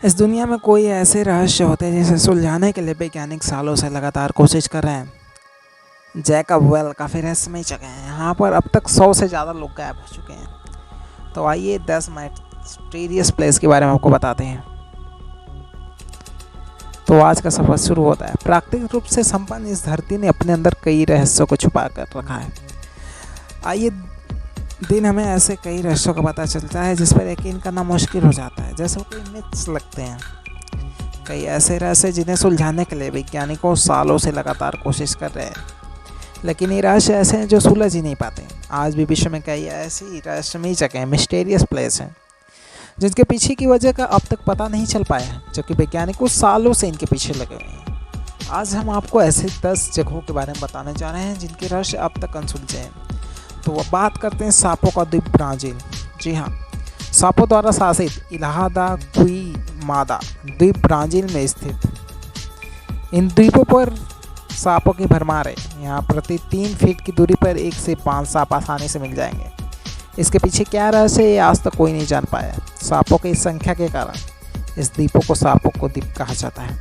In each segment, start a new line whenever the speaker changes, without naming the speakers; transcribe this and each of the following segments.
इस दुनिया में कोई ऐसे रहस्य होते हैं जिसे सुलझाने के लिए वैज्ञानिक सालों से लगातार कोशिश कर रहे हैं। जैकब वेल काफ़ी रहस्यमयी जगह है। यहाँ पर अब तक 100 से ज़्यादा लोग गायब हो चुके हैं। तो आइए 10 मिस्टीरियस प्लेस के बारे में आपको बताते हैं। तो आज का सफर शुरू होता है। प्राकृतिक रूप से संपन्न इस धरती ने अपने अंदर कई रहस्यों को छुपा कर रखा है। आइए दिन हमें ऐसे कई रहस्यों का पता चलता है जिस पर यकीन करना मुश्किल हो जाता है, जैसे वो कोई मिथ्स लगते हैं। कई ऐसे रहस्य जिन्हें सुलझाने के लिए वैज्ञानिकों सालों से लगातार कोशिश कर रहे हैं, लेकिन ये रहस्य ऐसे हैं जो सुलझ ही नहीं पाते। आज भी विश्व में कई ऐसी रहस्यमयी जगह मिस्टीरियस प्लेस हैं जिनके पीछे की वजह का अब तक पता नहीं चल पाया है, जबकि वैज्ञानिकों सालों से इनके पीछे लगे हुए हैं। आज हम आपको ऐसे 10 जगहों के बारे में बताने जा रहे हैं जिनके रहस्य अब तक अनसुलझे हैं। तो अब बात करते हैं सांपों का द्वीप ब्राज़ील। जी हाँ, सांपों द्वारा शासित इलाहादा क्विमादा द्वीप ब्राज़ील में स्थित। इन द्वीपों पर सांपों की भरमार है। यहाँ प्रति 3 फीट की दूरी पर 1 से 5 सांप आसानी से मिल जाएंगे। इसके पीछे क्या रहस्य है, ये आज तक कोई नहीं जान पाया। सांपों की संख्या के कारण इस द्वीपों को सांपों को द्वीप कहा जाता है।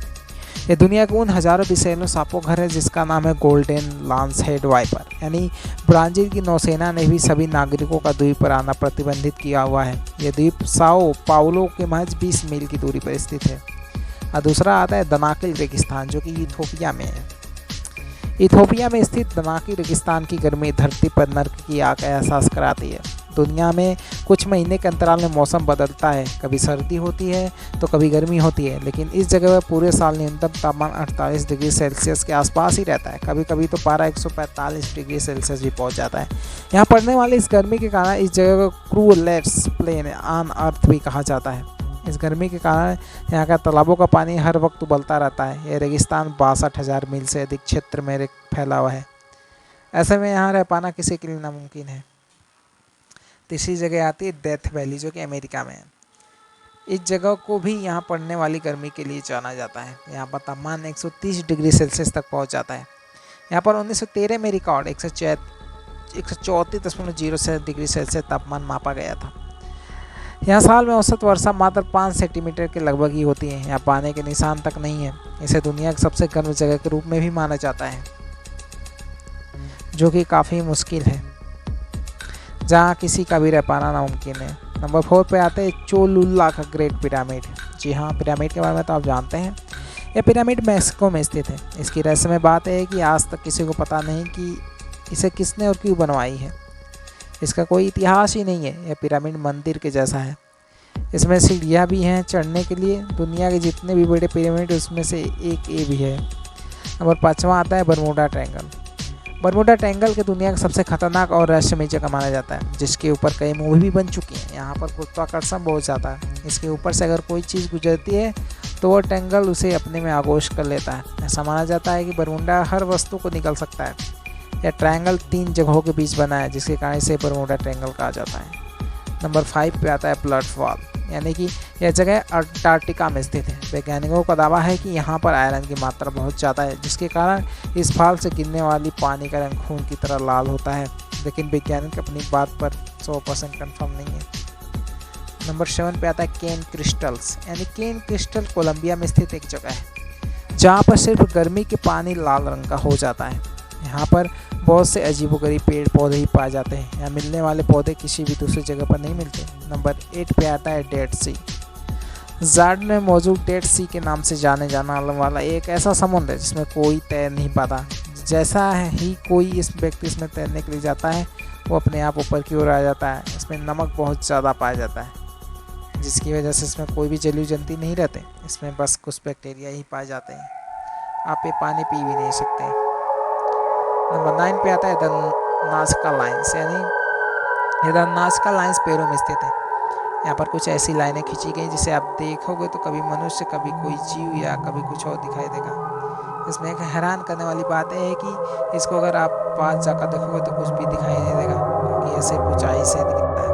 ये दुनिया के उन हजारों विषैले सांपों घर है जिसका नाम है गोल्डन लांस हेड वाइपर। यानी ब्राज़ील की नौसेना ने भी सभी नागरिकों का द्वीप पर आना प्रतिबंधित किया हुआ है। यह द्वीप साओ पाउलो के महज 20 मील की दूरी पर स्थित है। और दूसरा आता है दनाकिल रेगिस्तान, जो कि इथोपिया में है। इथोपिया में स्थित दनाकिल रेगिस्तान की गर्मी धरती पर नर्क की आग का एहसास कराती है। दुनिया में कुछ महीने के अंतराल में मौसम बदलता है, कभी सर्दी होती है तो कभी गर्मी होती है, लेकिन इस जगह पर पूरे साल न्यूनतम तापमान 48 डिग्री सेल्सियस के आसपास ही रहता है। कभी कभी तो पारा 145 डिग्री सेल्सियस भी पहुंच जाता है। यहाँ पड़ने वाली इस गर्मी के कारण इस जगह को क्रूलेट्स प्लेन ऑन अर्थ भी कहा जाता है। इस गर्मी के कारण यहाँ का तालाबों का पानी हर वक्त उबलता रहता है। यह रेगिस्तान 62,000 मील से अधिक क्षेत्र में फैला हुआ है। ऐसे में यहाँ रह पाना किसी के लिए नामुमकिन है। तीसरी जगह आती है डेथ वैली, जो कि अमेरिका में है। इस जगह को भी यहाँ पड़ने वाली गर्मी के लिए जाना जाता है। यहाँ पर तापमान 130 डिग्री सेल्सियस तक पहुँच जाता है। यहाँ पर 1913 में रिकॉर्ड 134.0 डिग्री सेल्सियस तापमान मापा गया था। यहाँ साल में औसत वर्षा मात्र 5 सेंटीमीटर के लगभग ही होती है। यहाँ पानी के निशान तक नहीं है। इसे दुनिया की सबसे गर्म जगह के रूप में भी माना जाता है, जो कि काफ़ी मुश्किल है, जहाँ किसी का भी रह पाना नामुमकिन है। नंबर 4 पे आते हैं चोलुल्ला का ग्रेट पिरामिड। जी हाँ, पिरामिड के बारे में तो आप जानते हैं। यह पिरामिड मैक्सिको में स्थित है। इसकी रहस्यमय बात है कि आज तक किसी को पता नहीं कि इसे किसने और क्यों बनवाई है। इसका कोई इतिहास ही नहीं है। यह पिरामिड मंदिर के जैसा है। इसमें सीढ़ियाँ भी हैं चढ़ने के लिए। दुनिया के जितने भी बड़े पिरामिड उसमें से एक ये भी है। नंबर 5वां आता है बरमूडा ट्रायंगल। बरमूडा ट्रायंगल के दुनिया का सबसे खतरनाक और रहस्यमयी जगह माना जाता है, जिसके ऊपर कई मूवी भी बन चुकी हैं। यहाँ पर गुरुत्वाकर्षण बहुत ज़्यादा है। इसके ऊपर से अगर कोई चीज़ गुजरती है तो वह ट्रायंगल उसे अपने में आगोश कर लेता है। ऐसा माना जाता है कि बरमूडा हर वस्तु को निकल सकता है। यह ट्रायंगल 3 जगहों के बीच बना है, जिसके कारण इसे बरमूडा ट्रायंगल कहा जाता है। नंबर 5 पे आता है ब्लड फॉल, यानी कि यह जगह अंटार्कटिका में स्थित है। वैज्ञानिकों का दावा है कि यहाँ पर आयरन की मात्रा बहुत ज़्यादा है, जिसके कारण इस फॉल से गिरने वाली पानी का रंग खून की तरह लाल होता है, लेकिन वैज्ञानिक अपनी बात पर 100% कन्फर्म नहीं है। नंबर 7 पे आता है केन क्रिस्टल्स, यानी केन क्रिस्टल कोलंबिया में स्थित एक जगह है जहाँ पर सिर्फ गर्मी के पानी लाल रंग का हो जाता है। यहाँ पर बहुत से अजीबोगरीब पेड़ पौधे ही पाए जाते हैं। यहाँ मिलने वाले पौधे किसी भी दूसरी जगह पर नहीं मिलते। नंबर 8 पे आता है डेड सी। जॉर्डन में मौजूद डेड सी के नाम से जाने जाना वाला एक ऐसा समुद्र है जिसमें कोई तैर नहीं पाता। जैसा ही कोई इस व्यक्ति इसमें तैरने के लिए जाता है, वो अपने आप ऊपर की ओर आ जाता है। इसमें नमक बहुत ज़्यादा पाया जाता है, जिसकी वजह से इसमें कोई भी जलीय जंतु नहीं रहते। इसमें बस कुछ बैक्टीरिया ही पाए जाते हैं। आप ये पानी पी भी नहीं सकते। नंबर 9 पे आता है द नाज़का लाइन्स, यानी द नाज़का लाइन्स पेरू में स्थित है। यहाँ पर कुछ ऐसी लाइनें खींची गई जिसे आप देखोगे तो कभी मनुष्य, कभी कोई जीव या कभी कुछ और दिखाई देगा। इसमें एक हैरान करने वाली बात है कि इसको अगर आप पास जाकर देखोगे तो कुछ भी दिखाई नहीं देगा, क्योंकि यह सिर्फ ऊंचाई से दिखता है।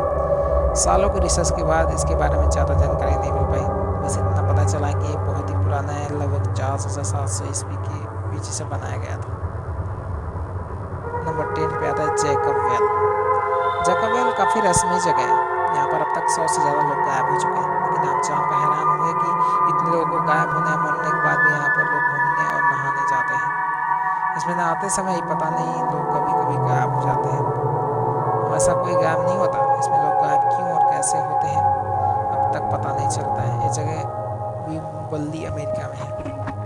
सालों की रिसर्च के बाद इसके बारे में ज़्यादा जानकारी नहीं मिल पाई। बस इतना पता चला कि ये बहुत ही पुराना है, लगभग 4,700 ईस्वी के पीछे से बनाया गया था। नंबर 10 पे आता है जैकब वेल। जैकब वेल काफ़ी रहस्यमयी जगह है। यहाँ पर अब तक 100 से ज़्यादा लोग गायब हो चुके हैं, लेकिन आप जानकर हैरान होंगे कि इसमें नहाते समय ही पता नहीं लोग कभी कभी गायब हो जाते हैं। ऐसा कोई गायब नहीं होता, इसमें लोग गायब क्यों और कैसे होते हैं अब तक पता नहीं चलता है। ये जगह विम्बली अमेरिका में है।